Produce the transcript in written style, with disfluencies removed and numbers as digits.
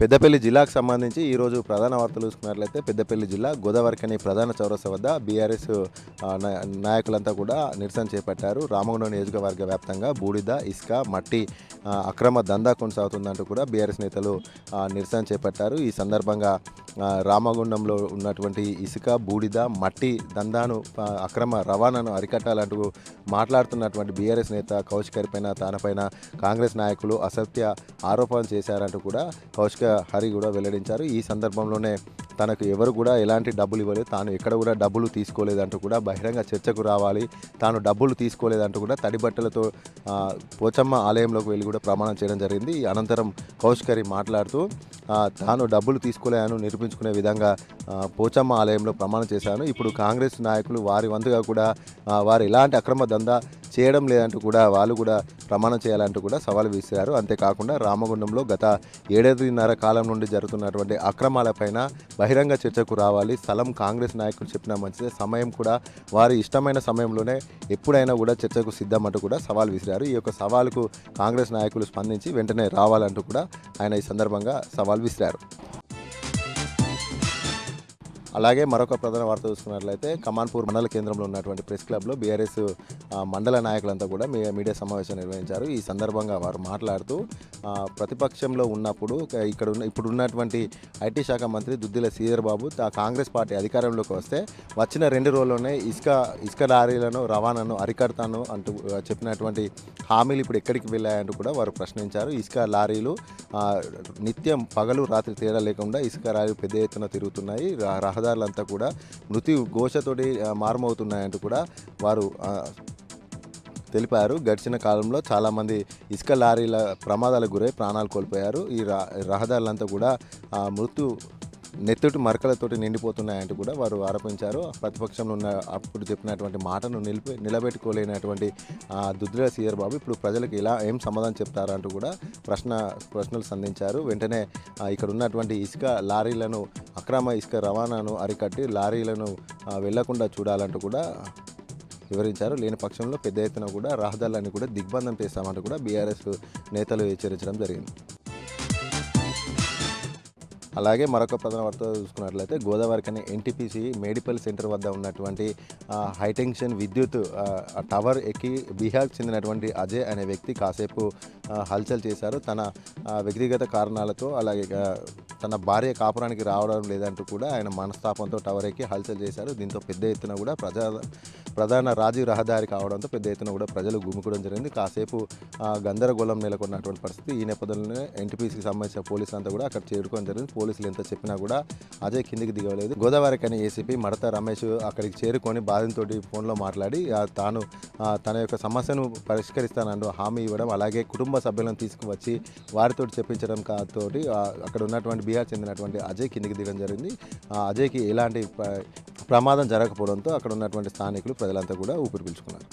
పెద్దపల్లి జిల్లాకు సంబంధించి ఈరోజు ప్రధాన వార్తలు చూసుకున్నట్లయితే పెద్దపల్లి జిల్లా గోదావరిఖని ప్రధాన చౌరస్తా వద్ద బీఆర్ఎస్ నాయకులంతా కూడా నిరసన చేపట్టారు. రామగుండం నియోజకవర్గ వ్యాప్తంగా బూడిద, ఇసుక, మట్టి అక్రమ దందా కొనసాగుతుందంటూ కూడా బీఆర్ఎస్ నేతలు నిరసన చేపట్టారు. ఈ సందర్భంగా రామగుండంలో ఉన్నటువంటి ఇసుక, బూడిద, మట్టి దందాను అక్రమ రవాణాను అరికట్టాలంటూ మాట్లాడుతున్నటువంటి బీఆర్ఎస్ నేత కౌశిక్ పైన తనపైన కాంగ్రెస్ నాయకులు అసత్య ఆరోపణలు చేశారంటూ కూడా కౌశిక్ హరి కూడా వెల్లడించారు. ఈ సందర్భంలోనే తనకు ఎవరు కూడా ఎలాంటి డబ్బులు ఇవ్వలేదు, తాను ఎక్కడ కూడా డబ్బులు తీసుకోలేదంటూ కూడా బహిరంగ చర్చకు రావాలి, తాను డబ్బులు తీసుకోలేదంటూ కూడా తడిబట్టలతో పోచమ్మ ఆలయంలోకి వెళ్ళి కూడా ప్రమాణం చేయడం జరిగింది. అనంతరం కౌశిక్ హరి మాట్లాడుతూ తాను డబ్బులు తీసుకోలేదని నిరూపించుకునే విధంగా పోచమ్మ ఆలయంలో ప్రమాణం చేశాను. ఇప్పుడు కాంగ్రెస్ నాయకులు వారి వంతుగా కూడా వారు ఎలాంటి అక్రమ దందా చేయడం లేదంటూ కూడా వాళ్ళు కూడా ప్రమాణం చేయాలంటూ కూడా సవాల్ విసిరారు. అంతేకాకుండా రామగుండంలో గత 7.5 కాలం నుండి జరుగుతున్నటువంటి అక్రమాలపైన బహిరంగ చర్చకు రావాలి, స్థలం కాంగ్రెస్ నాయకులు చెప్పినా మంచిదే, సమయం కూడా వారి ఇష్టమైన సమయంలోనే ఎప్పుడైనా కూడా చర్చకు సిద్ధమంటూ కూడా సవాల్ విసిరారు. ఈ యొక్క సవాలుకు కాంగ్రెస్ నాయకులు స్పందించి వెంటనే రావాలంటూ కూడా ఆయన ఈ సందర్భంగా సవాల్ విసిరారు. అలాగే మరొక ప్రధాన వార్త చూసుకున్నట్లయితే కమాన్పూర్ మండల కేంద్రంలో ఉన్నటువంటి ప్రెస్ క్లబ్లో బీఆర్ఎస్ మండల నాయకులంతా కూడా మీడియా సమావేశం నిర్వహించారు. ఈ సందర్భంగా వారు మాట్లాడుతూ ప్రతిపక్షంలో ఉన్నప్పుడు ఇప్పుడు ఉన్నటువంటి ఐటీ శాఖ మంత్రి దుద్దిల శ్రీధర్ బాబు కాంగ్రెస్ పార్టీ అధికారంలోకి వస్తే వచ్చిన 2 రోజుల్లోనే ఇసుక లారీలను రవాణాను అరికడతాను అంటూ చెప్పినటువంటి హామీలు ఇప్పుడు ఎక్కడికి వెళ్ళాయంటూ కూడా వారు ప్రశ్నించారు. ఇసుక లారీలు నిత్యం పగలు రాత్రి తేడా లేకుండా ఇసుక లారీలు పెద్ద ఎత్తున తిరుగుతున్నాయి, రహదారులంతా కూడా మృత్యు ఘోషతోటి మారుమవుతున్నాయంటూ కూడా వారు తెలిపారు. గడిచిన కాలంలో చాలామంది ఇసుక లారీల ప్రమాదాలకు గురై ప్రాణాలు కోల్పోయారు. ఈ రహదారులంతా కూడా నెత్తుటి మరకలతోటి నిండిపోతున్నాయంటూ కూడా వారు ఆరోపించారు. ప్రతిపక్షంలో ఉన్న అప్పుడు చెప్పినటువంటి మాటను నిలబెట్టుకోలేనటువంటి దుద్దిల శ్రీధర్ బాబు ఇప్పుడు ప్రజలకు ఏం సమాధానం చెప్తారంటూ కూడా ప్రశ్నలు సంధించారు. వెంటనే ఇక్కడ ఉన్నటువంటి ఇసుక లారీలను అక్రమ ఇసుక రవాణాను అరికట్టి లారీలను వెళ్లకుండా చూడాలంటూ కూడా వివరించారు. లేని పక్షంలో పెద్ద ఎత్తున కూడా రహదారులన్నీ కూడా దిగ్బంధం చేస్తామంటూ కూడా బీఆర్ఎస్ నేతలు హెచ్చరించడం జరిగింది. అలాగే మరొక ప్రధాన వార్త చూసుకున్నట్లయితే గోదావరిఖని ఎన్టీపీసీ మేడిపల్లి సెంటర్ వద్ద ఉన్నటువంటి హైటెన్షన్ విద్యుత్ టవర్ ఎక్కి బీహార్కి చెందినటువంటి అజయ్ అనే వ్యక్తి కాసేపు హల్చల్ చేశారు. తన వ్యక్తిగత కారణాలతో అలాగే తన భార్య కాపురానికి రావడం లేదంటూ కూడా ఆయన మనస్తాపంతో టవర్ ఎక్కి హల్చల్ చేశారు. దీంతో పెద్ద ఎత్తున కూడా ప్రధాన రాజీవ్ రహదారి కావడంతో పెద్ద ఎత్తున కూడా ప్రజలు గుమికూడడం జరిగింది. కాసేపు గందరగోళం నెలకొన్నటువంటి పరిస్థితి. ఈ నేపథ్యంలోనే ఎన్టీపీసీకి సంబంధించిన పోలీసులు అంతా కూడా అక్కడ చేరుకోవడం జరిగింది. పోలీసులు ఎంత చెప్పినా కూడా అజయ్ కిందికి దిగలేదు. గోదావరిఖని ఏసీపీ మడత రమేష్ అక్కడికి చేరుకొని బాధితుడితో ఫోన్లో మాట్లాడి తాను తన యొక్క సమస్యను పరిష్కరిస్తానంటూ హామీ ఇవ్వడం, అలాగే కుటుంబ సభ్యులను తీసుకువచ్చి వారితో చెప్పించడం తోటి అక్కడ ఉన్నటువంటి బీహార్ చెందినటువంటి అజయ్ కిందికి దిగడం జరిగింది. అజయ్కి ఎలాంటి ప్రమాదం జరగకపోవడంతో అక్కడ ఉన్నటువంటి స్థానికులు ప్రజలంతా కూడా ఊపిరి పీల్చుకున్నారు.